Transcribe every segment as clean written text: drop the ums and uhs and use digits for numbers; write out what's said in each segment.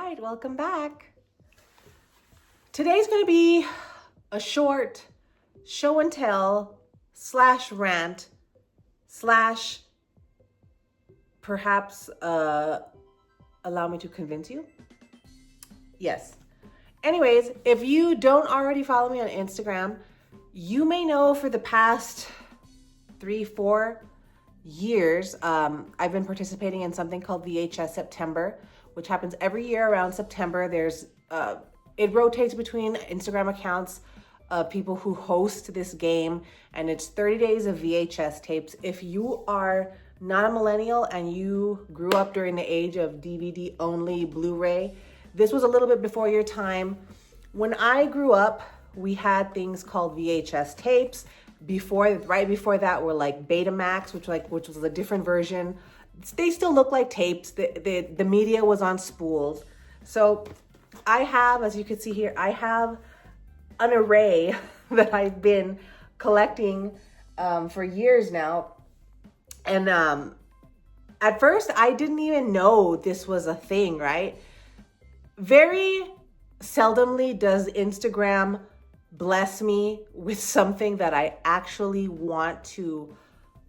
right, welcome back. Today's going to be a short show and tell slash rant slash perhaps allow me to convince you. Yes. Anyways, if you don't already follow me on Instagram, you may know for the past 3-4 years, I've been participating in something called VHS September, which happens every year around September. It rotates between Instagram accounts of people who host this game, and it's 30 days of VHS tapes. If you are not a millennial and you grew up during the age of DVD only Blu-ray, this was a little bit before your time. When I grew up, we had things called VHS tapes. Right before that were like Betamax, which was a different version. They still look like tapes. The media was on spools. So I have, as you can see here, I have an array that I've been collecting for years now. And at first I didn't even know this was a thing, right? Very seldomly does Instagram bless me with something that I actually want to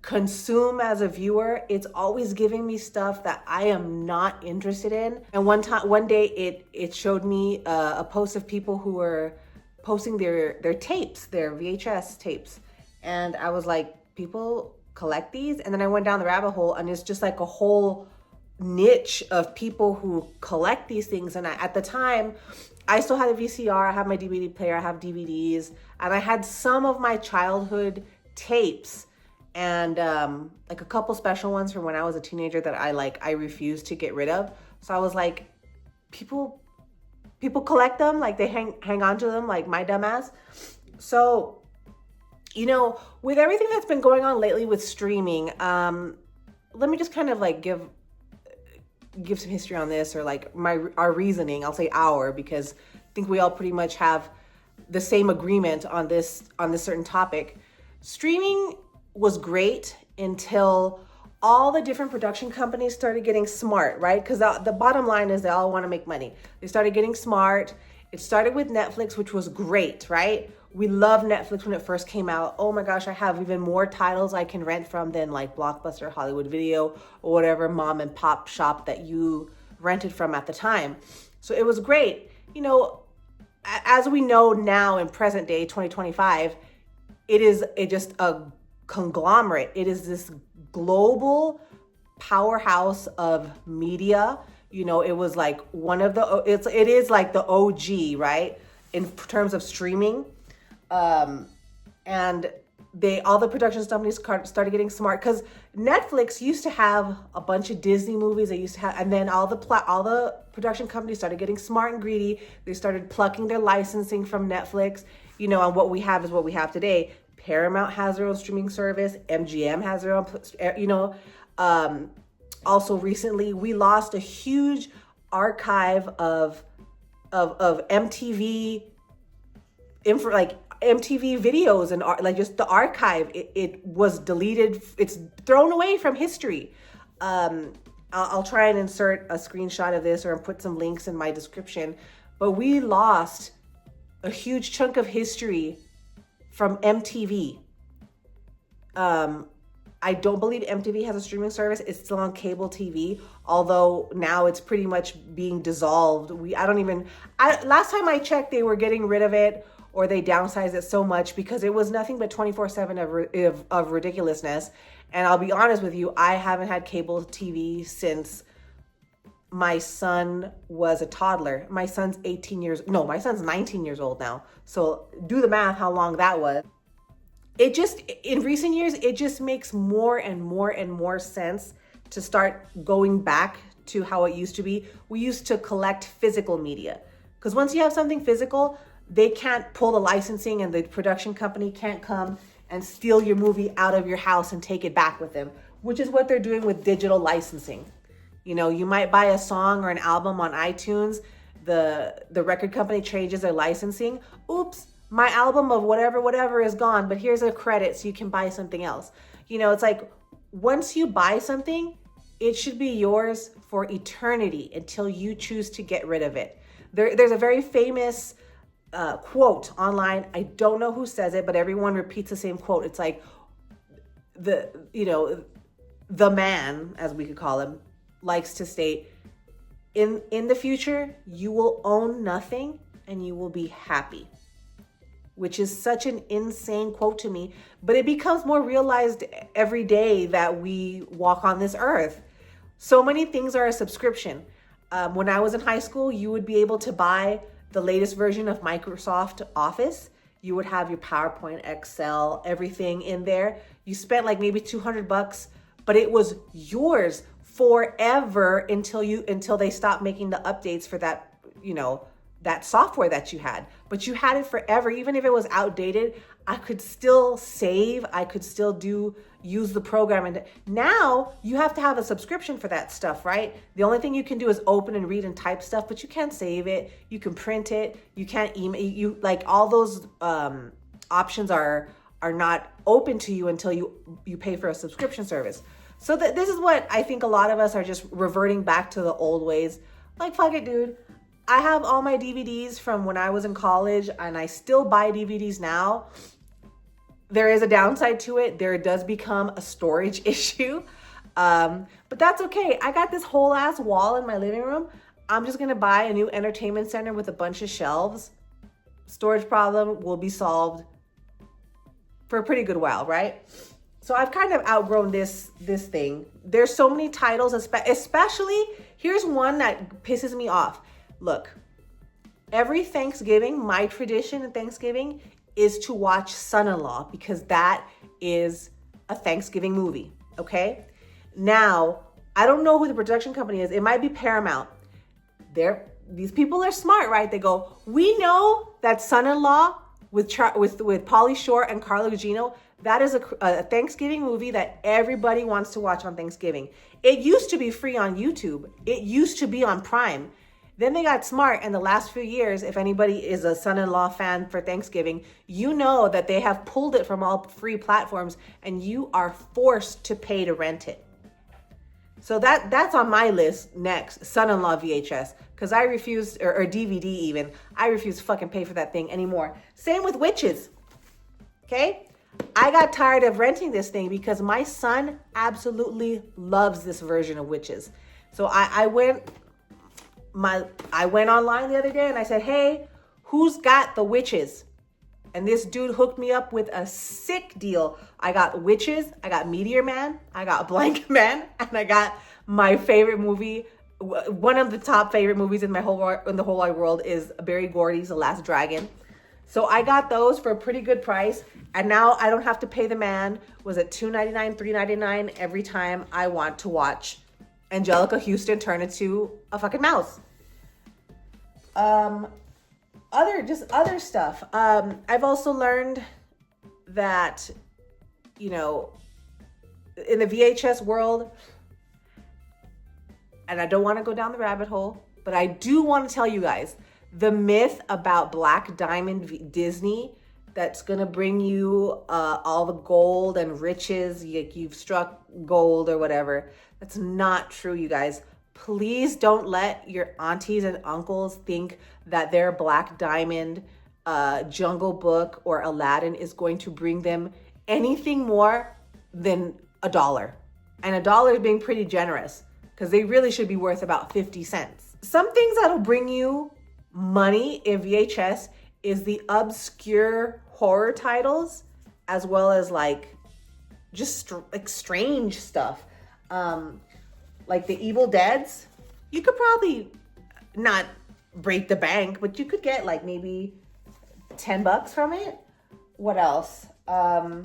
consume as a viewer. It's always giving me stuff that I am not interested in. And one day it showed me a post of people who were posting their tapes, their VHS tapes. And I was like, people collect these? And then I went down the rabbit hole, and it's just like a whole niche of people who collect these things. And at the time, I still had a VCR, I have my DVD player, I have DVDs, and I had some of my childhood tapes and like a couple special ones from when I was a teenager that I refused to get rid of. So I was like, people collect them, like they hang on to them, like my dumbass. So, with everything that's been going on lately with streaming, let me just kind of like give some history on this, or like our reasoning. I'll say because I think we all pretty much have the same agreement on this certain topic. Streaming was great until all the different production companies started getting smart, right? Because the bottom line is they all want to make money. They started getting smart. It started with Netflix, which was great, right? We loved Netflix when it first came out. Oh my gosh, I have even more titles I can rent from than like Blockbuster, Hollywood Video, or whatever mom and pop shop that you rented from at the time. So it was great. As we know now in present day, 2025, it is just a conglomerate. It is this global powerhouse of media. It was like it is like the OG, right? In terms of streaming. And all the production companies started getting smart, because Netflix used to have a bunch of Disney movies. And then all the production companies started getting smart and greedy. They started plucking their licensing from Netflix, and what we have is what we have today. Paramount has their own streaming service. MGM has their own, also recently we lost a huge archive of MTV MTV videos and like just the archive. It was deleted. It's thrown away from history. I'll try and insert a screenshot of this or put some links in my description. But we lost a huge chunk of history from MTV. I don't believe MTV has a streaming service. It's still on cable TV, although now it's pretty much being dissolved. Last time I checked, they were getting rid of it, or they downsized it so much because it was nothing but 24/7 of ridiculousness. And I'll be honest with you, I haven't had cable TV since my son was a toddler. My son's 19 years old now. So do the math how long that was. In recent years, it just makes more and more and more sense to start going back to how it used to be. We used to collect physical media, because once you have something physical, they can't pull the licensing, and the production company can't come and steal your movie out of your house and take it back with them, which is what they're doing with digital licensing. You might buy a song or an album on iTunes. The record company changes their licensing. Oops, my album of whatever is gone, but here's a credit so you can buy something else. It's like once you buy something, it should be yours for eternity until you choose to get rid of it. There's a very famous quote online. I don't know who says it, but everyone repeats the same quote. It's like the man, as we could call him, likes to state, in the future, you will own nothing and you will be happy. Which is such an insane quote to me, but it becomes more realized every day that we walk on this earth. So many things are a subscription. When I was in high school, you would be able to buy the latest version of Microsoft Office. You would have your PowerPoint, Excel, everything in there. You spent like maybe $200, but it was yours forever until they stopped making the updates for that, that software that you had. But you had it forever. Even if it was outdated, I could still save. I could still use the program. And now you have to have a subscription for that stuff, right? The only thing you can do is open and read and type stuff, but you can't save it. You can print it. You can't email. You like all those options are not open to you until you pay for a subscription service. So this is what I think a lot of us are just reverting back to the old ways. Like, fuck it, dude. I have all my DVDs from when I was in college, and I still buy DVDs now. There is a downside to it. There does become a storage issue. But that's okay. I got this whole ass wall in my living room. I'm just going to buy a new entertainment center with a bunch of shelves. Storage problem will be solved for a pretty good while, right? So I've kind of outgrown this thing. There's so many titles, especially, here's one that pisses me off. Look, every Thanksgiving, my tradition in Thanksgiving is to watch Son-in-Law, because that is a Thanksgiving movie, okay? Now, I don't know who the production company is. It might be Paramount. These people are smart, right? They go, we know that Son-in-Law with Pauly Shore and Carla Gugino, that is a Thanksgiving movie that everybody wants to watch on Thanksgiving. It used to be free on YouTube. It used to be on Prime. Then they got smart, and the last few years, if anybody is a Son-in-Law fan for Thanksgiving, you know that they have pulled it from all free platforms, and you are forced to pay to rent it. So that's on my list next, Son-in-Law VHS, because I refuse, or DVD even, I refuse to fucking pay for that thing anymore. Same with Witches, okay? I got tired of renting this thing because my son absolutely loves this version of Witches. So I went online the other day and I said, hey, who's got the Witches? And this dude hooked me up with a sick deal. I got Witches, I got Meteor Man, I got Blanket Man, and I got my favorite movie. One of the top favorite movies in the whole wide world is Barry Gordy's The Last Dragon. So I got those for a pretty good price. And now I don't have to pay the man. Was it $2.99, $3.99 every time I want to watch Angelica Houston turn into a fucking mouse. Other stuff. I've also learned that, in the VHS world, and I don't want to go down the rabbit hole, but I do want to tell you guys the myth about Black Diamond Disney that's going to bring you all the gold and riches. You've struck gold or whatever. That's not true, you guys. Please don't let your aunties and uncles think that their Black Diamond, Jungle Book, or Aladdin is going to bring them anything more than $1. And $1 is being pretty generous, because they really should be worth about 50 cents. Some things that'll bring you money in VHS is the obscure horror titles, as well as just strange stuff. Like the Evil Deads, you could probably not break the bank, but you could get maybe $10 from it. What else? I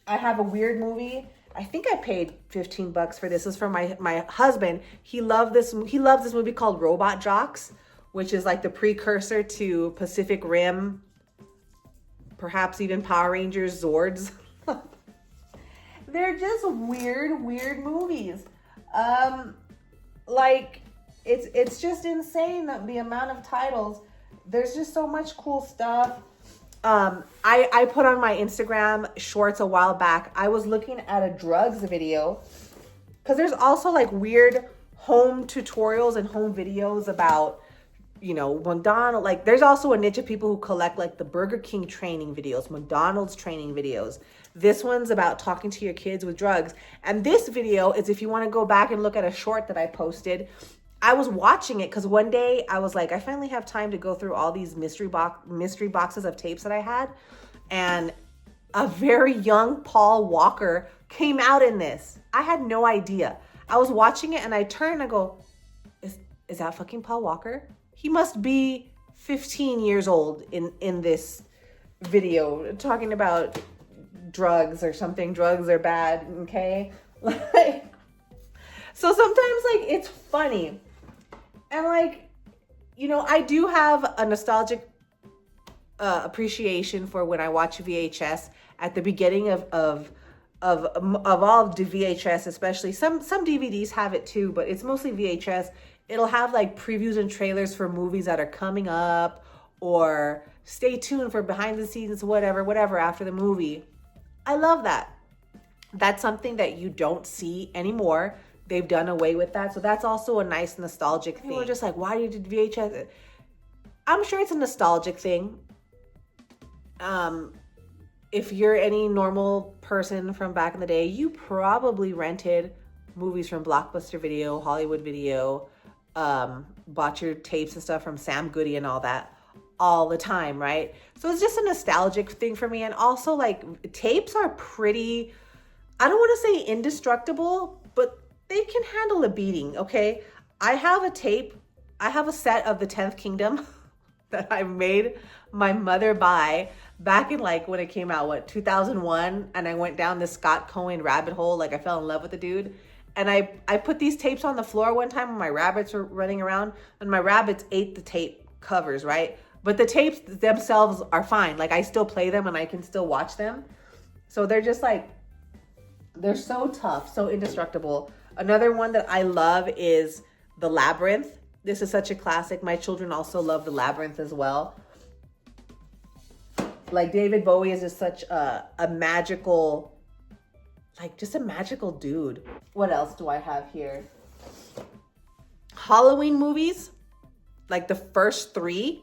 have a weird movie. I think I paid $15 for this. This is from my husband. He loves this movie called Robot Jocks, which is like the precursor to Pacific Rim, perhaps even Power Rangers, Zords. They're just weird movies. It's just insane that the amount of titles. There's just so much cool stuff. I put on my Instagram shorts a while back. I was looking at a drugs video because there's also like weird home tutorials and home videos about, you know, McDonald's. Like there's also a niche of people who collect like the Burger King training videos, McDonald's training videos. This one's about talking to your kids with drugs. And this video is if you want to go back and look at a short that I posted. I was watching it because one day I was like, I finally have time to go through all these mystery boxes of tapes that I had. And a very young Paul Walker came out in this. I had no idea. I was watching it and I turned and I go, is that fucking Paul Walker? He must be 15 years old in this video talking about drugs or something. Drugs are bad, okay? Like, so sometimes like it's funny. And like, you know, I do have a nostalgic appreciation for when I watch VHS at the beginning of all the VHS, especially some DVDs have it too, but it's mostly VHS. It'll have like previews and trailers for movies that are coming up, or stay tuned for behind the scenes, whatever after the movie. I love that. That's something that you don't see anymore. They've done away with that. So that's also a nice nostalgic thing. People are just like, why did you do VHS? I'm sure it's a nostalgic thing. If you're any normal person from back in the day, you probably rented movies from Blockbuster Video, Hollywood Video, bought your tapes and stuff from Sam Goody and all that all the time, right? So it's just a nostalgic thing for me. And also like tapes are pretty, I don't want to say indestructible, but they can handle a beating, okay? I have a tape, I have a set of the 10th Kingdom that I made my mother buy back in like when it came out, 2001, and I went down this Scott Cohen rabbit hole, like I fell in love with the dude. And I put these tapes on the floor one time when my rabbits were running around, and my rabbits ate the tape covers, right? But the tapes themselves are fine. Like I still play them and I can still watch them. So they're just like, they're so tough, so indestructible. Another one that I love is The Labyrinth. This is such a classic. My children also love The Labyrinth as well. Like David Bowie is just such a magical, like just a magical dude. What else do I have here? Halloween movies, like the first 3,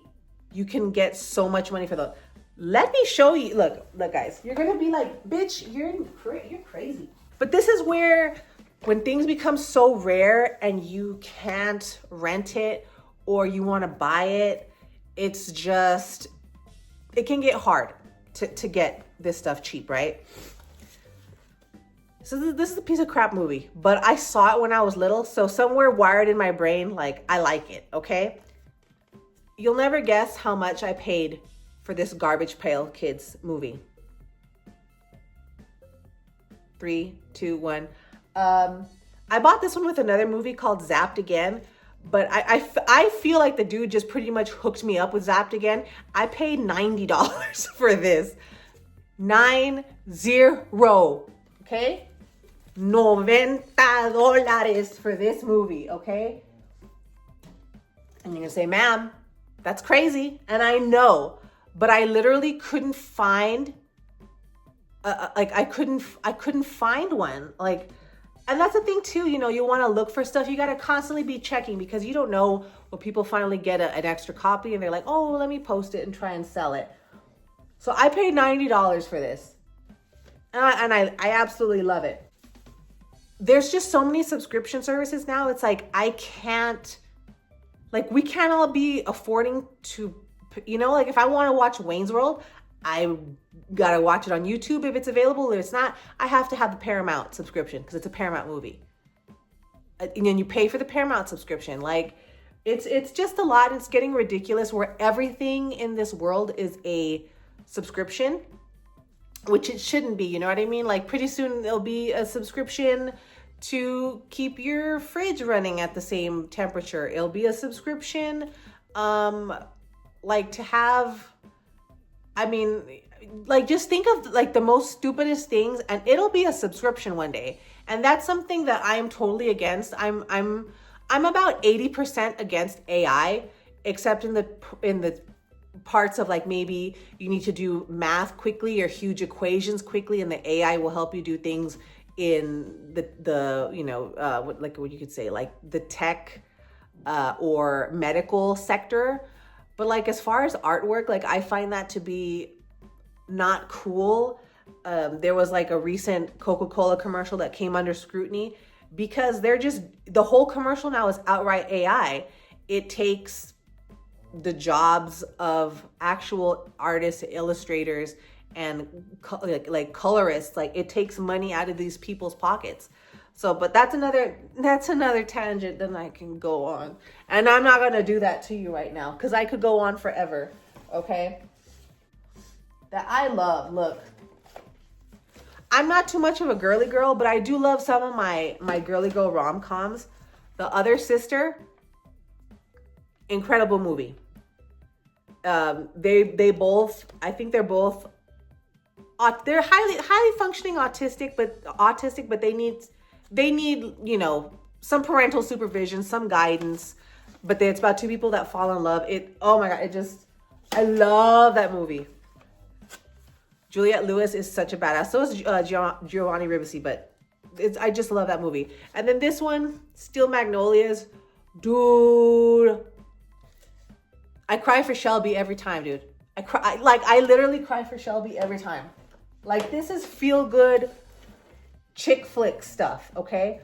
you can get so much money for those. Let me show you. Look guys, you're gonna be like, bitch, you're crazy. But this is where, when things become so rare and you can't rent it or you want to buy it, it's just, it can get hard to get this stuff cheap, right? So this is a piece of crap movie, but I saw it when I was little. So somewhere wired in my brain, like I like it, okay? You'll never guess how much I paid for this Garbage Pail Kids movie. 3, 2, 1. I bought this one with another movie called Zapped Again, but I feel like the dude just pretty much hooked me up with Zapped Again. I paid $90 for this. 90, okay? $90 for this movie, okay? And you're gonna say, ma'am, that's crazy. And I know, but I literally couldn't find, I couldn't find one. Like, and that's the thing too, you know, you want to look for stuff. You got to constantly be checking because you don't know when people finally get an extra copy and they're like, oh, let me post it and try and sell it. So I paid $90 for this. And I absolutely love it. There's just so many subscription services now. It's like, I can't, like, we can't all be affording to, you know, like if I want to watch Wayne's World, I gotta watch it on YouTube if it's available. If it's not, I have to have the Paramount subscription because it's a Paramount movie. And then you pay for the Paramount subscription. Like, it's just a lot. It's getting ridiculous where everything in this world is a subscription, which it shouldn't be. You know what I mean? Like pretty soon there'll be a subscription to keep your fridge running at the same temperature. It'll be a subscription, like to have, I mean, like just think of like the most stupidest things and it'll be a subscription one day. And that's something that I'm totally against. I'm about 80% against AI, except in the parts of like maybe you need to do math quickly or huge equations quickly and the AI will help you do things in the you know, what you could say, like the tech or medical sector. But like as far as artwork, like I find that to be not cool. There was like a recent Coca-Cola commercial that came under scrutiny because the whole commercial now is outright AI. It takes the jobs of actual artists, illustrators, and like colorists. Like it takes money out of these people's pockets. So, but that's another tangent that I can go on. And I'm not gonna do that to you right now because I could go on forever. Okay? That I love. Look, I'm not too much of a girly girl, but I do love some of my girly girl rom-coms. The Other Sister, incredible movie. They both, I think they're both, they're highly functioning autistic, but they need, you know, some parental supervision, some guidance. But it's about two people that fall in love. Oh my God, I love that movie. Juliette Lewis is such a badass. So is Giovanni Ribisi, but I just love that movie. And then this one, Steel Magnolias, dude. I cry for Shelby every time, dude. I literally cry for Shelby every time. Like this is feel good chick flick stuff, okay?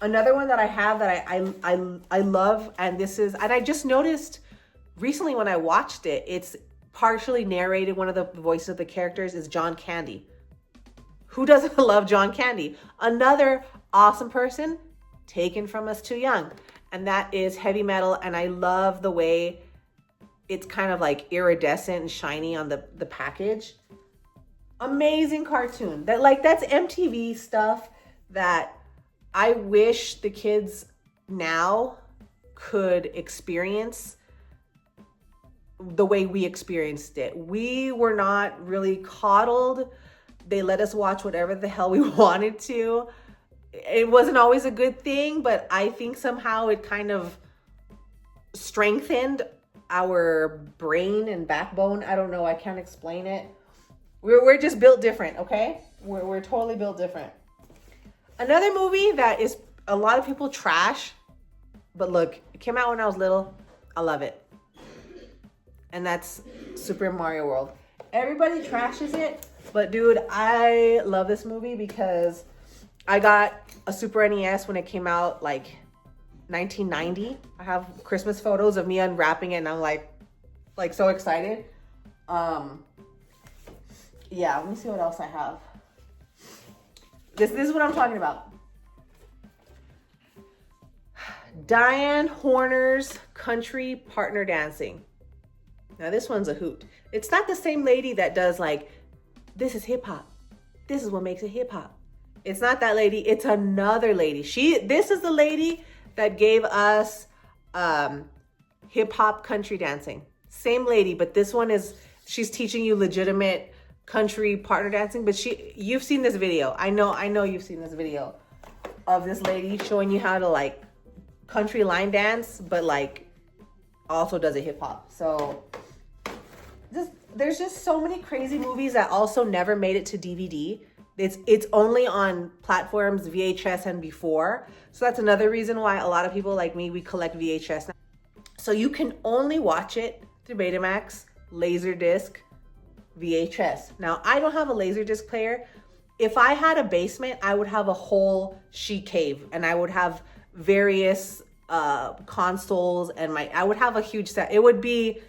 Another one that I have that I love, and I just noticed recently when I watched it, it's partially narrated. One of the voices of the characters is John Candy. Who doesn't love John Candy? Another awesome person taken from us too young, and that is Heavy Metal. And I love the way it's kind of like iridescent and shiny on the package. Amazing cartoon. That's MTV stuff that I wish the kids now could experience the way we experienced it. We were not really coddled. They let us watch whatever the hell we wanted to. It wasn't always a good thing, but I think somehow it kind of strengthened our brain and backbone. I don't know. I can't explain it. We're just built different, okay? We're totally built different. Another movie that is a lot of people trash, but look, it came out when I was little. I love it. And that's Super Mario World. Everybody trashes it, but dude, I love this movie because I got a Super NES when it came out, like 1990. I have Christmas photos of me unwrapping it, and I'm like so excited. Yeah, let me see what else I have. This is what I'm talking about. Diane Horner's Country Partner Dancing. Now this one's a hoot. It's not the same lady that does like, this is hip hop. This is what makes it hip hop. It's not that lady. It's another lady. This is the lady that gave us hip hop country dancing. Same lady, but this one she's teaching you legitimate country partner dancing. But you've seen this video. I know you've seen this video of this lady showing you how to like country line dance, but like also does a hip hop. So there's just so many crazy movies that also never made it to DVD. It's only on platforms VHS and before. So that's another reason why a lot of people like me, we collect VHS now. So you can only watch it through Betamax, Laserdisc, VHS. Now, I don't have a Laserdisc player. If I had a basement, I would have a whole she cave, and I would have various consoles, and I would have a huge set. It would be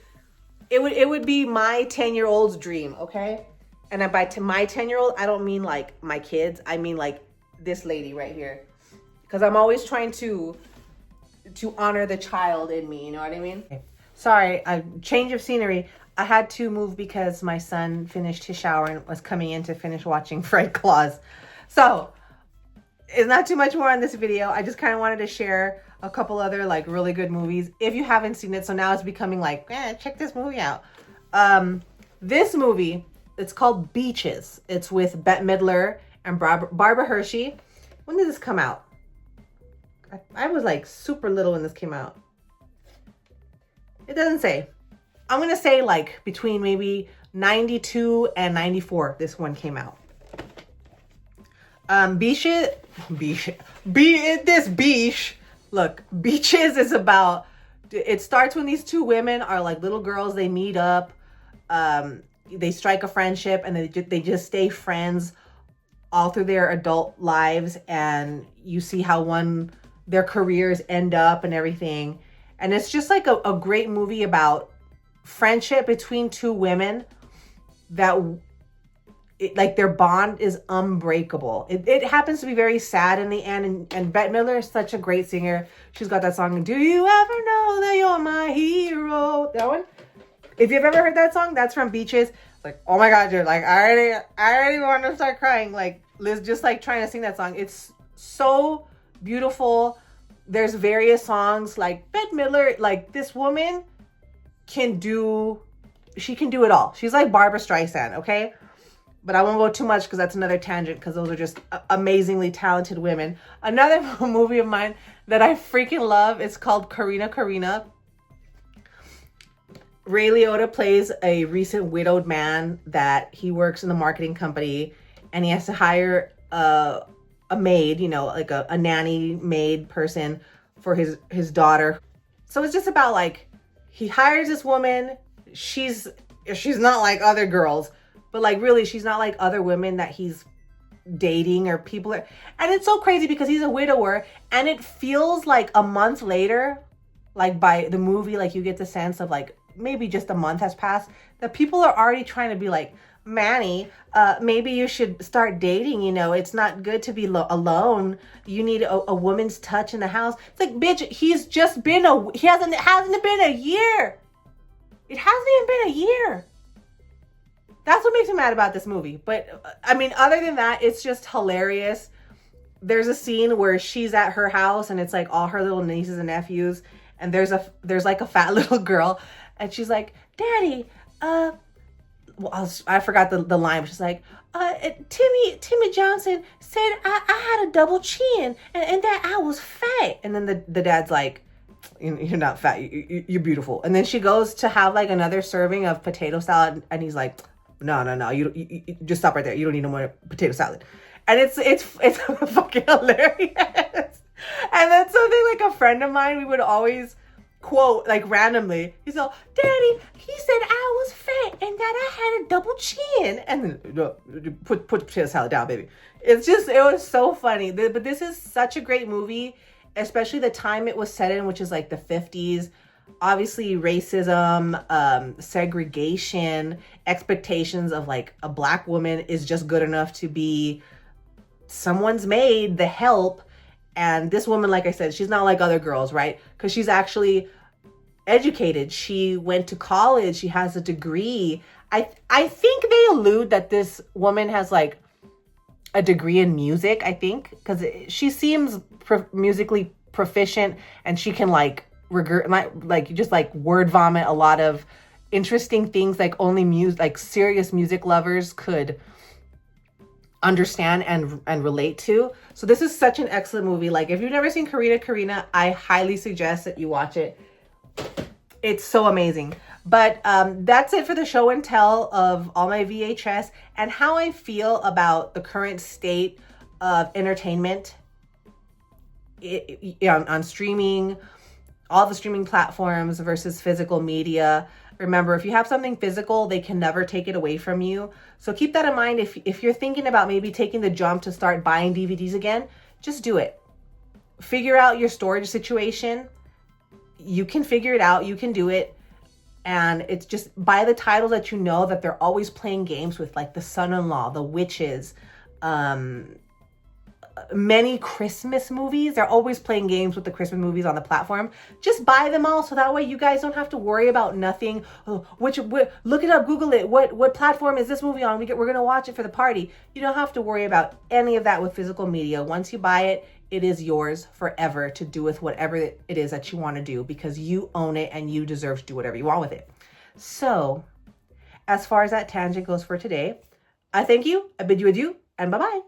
my 10-year-old's dream, okay? And by my 10-year-old, I don't mean like my kids. I mean like this lady right here. Because I'm always trying to honor the child in me, you know what I mean? Sorry, a change of scenery. I had to move because my son finished his shower and was coming in to finish watching Fred Claus. So, it's not too much more on this video. I just kind of wanted to share a couple other like really good movies if you haven't seen it. So now it's becoming like, check this movie out. This movie, it's called Beaches. It's with Bette Midler and Barbara Hershey. When did this come out? I was like super little when this came out. It doesn't say. I'm going to say like between maybe 92 and 94, this one came out. Look, Beaches is about, it starts when these two women are like little girls. They meet up, they strike a friendship, and they just stay friends all through their adult lives. And you see how their careers end up and everything. And it's just like a great movie about friendship between two women that like their bond is unbreakable. It happens to be very sad in the end. And Bette Midler is such a great singer. She's got that song, Do You Ever Know That You're My Hero? That one. If you've ever heard that song, that's from Beaches. Like, oh my God, dude. Like, I already want to start crying. Like, Liz just like trying to sing that song. It's so beautiful. There's various songs. Like, Bette Midler, like, this woman can do it all. She's like Barbara Streisand, okay? But I won't go too much because that's another tangent, because those are just amazingly talented women. Another movie of mine that I freaking love is called Karina Karina. Ray Liotta plays a recent widowed man that he works in the marketing company, and he has to hire a maid, you know, like a nanny maid person for his daughter. So it's just about like, he hires this woman. She's not like other girls, but like really she's not like other women that he's dating or people are. And it's so crazy because he's a widower, and it feels like a month later, like by the movie, like you get the sense of like maybe just a month has passed, that people are already trying to be like, Manny, maybe you should start dating. You know, it's not good to be alone. You need a woman's touch in the house. It's like, bitch, he's just been it hasn't been a year. It hasn't even been a year. That's what makes me mad about this movie. But I mean, other than that, it's just hilarious. There's a scene where she's at her house and it's like all her little nieces and nephews, and there's like a fat little girl, and she's like, Daddy, I forgot the line. She's like, Timmy Johnson said I had a double chin and that I was fat. And then the dad's like, you're not fat, you're beautiful. And then she goes to have like another serving of potato salad, and he's like, no, you just stop right there. You don't need no more potato salad. And it's fucking hilarious. And that's something like a friend of mine, we would always quote like randomly. He's all, Daddy, he said I was fat and that I had a double chin. And then put potato salad down, baby. It was so funny. But this is such a great movie, especially the time it was set in, which is like the 50s. Obviously racism, segregation, expectations of like a black woman is just good enough to be someone's maid, the help. And this woman, like I said, she's not like other girls, right? Because she's actually educated. She went to college. She has a degree. I think they allude that this woman has like a degree in music, I think, because she seems musically proficient, and she can like just like word vomit a lot of interesting things like only like serious music lovers could understand and relate to. So this is such an excellent movie. Like, if you've never seen Karina Karina, I highly suggest that you watch it. It's so amazing. But that's it for the show and tell of all my VHS and how I feel about the current state of entertainment on streaming, all the streaming platforms versus physical media. Remember, if you have something physical, they can never take it away from you. So keep that in mind. If you're thinking about maybe taking the jump to start buying DVDs again, just do it. Figure out your storage situation. You can figure it out. You can do it. And it's just buy the title that you know that they're always playing games with, like The Son-in-Law, The Witches, many Christmas movies. They're always playing games with the Christmas movies on the platform. Just buy them all, so that way you guys don't have to worry about nothing. Look it up, Google it. What platform is this movie on? We're gonna watch it for the party. You don't have to worry about any of that with physical media. Once you buy it, it is yours forever to do with whatever it is that you want to do, because you own it and you deserve to do whatever you want with it. So as far as that tangent goes for today, I thank you, I bid you adieu, and bye-bye.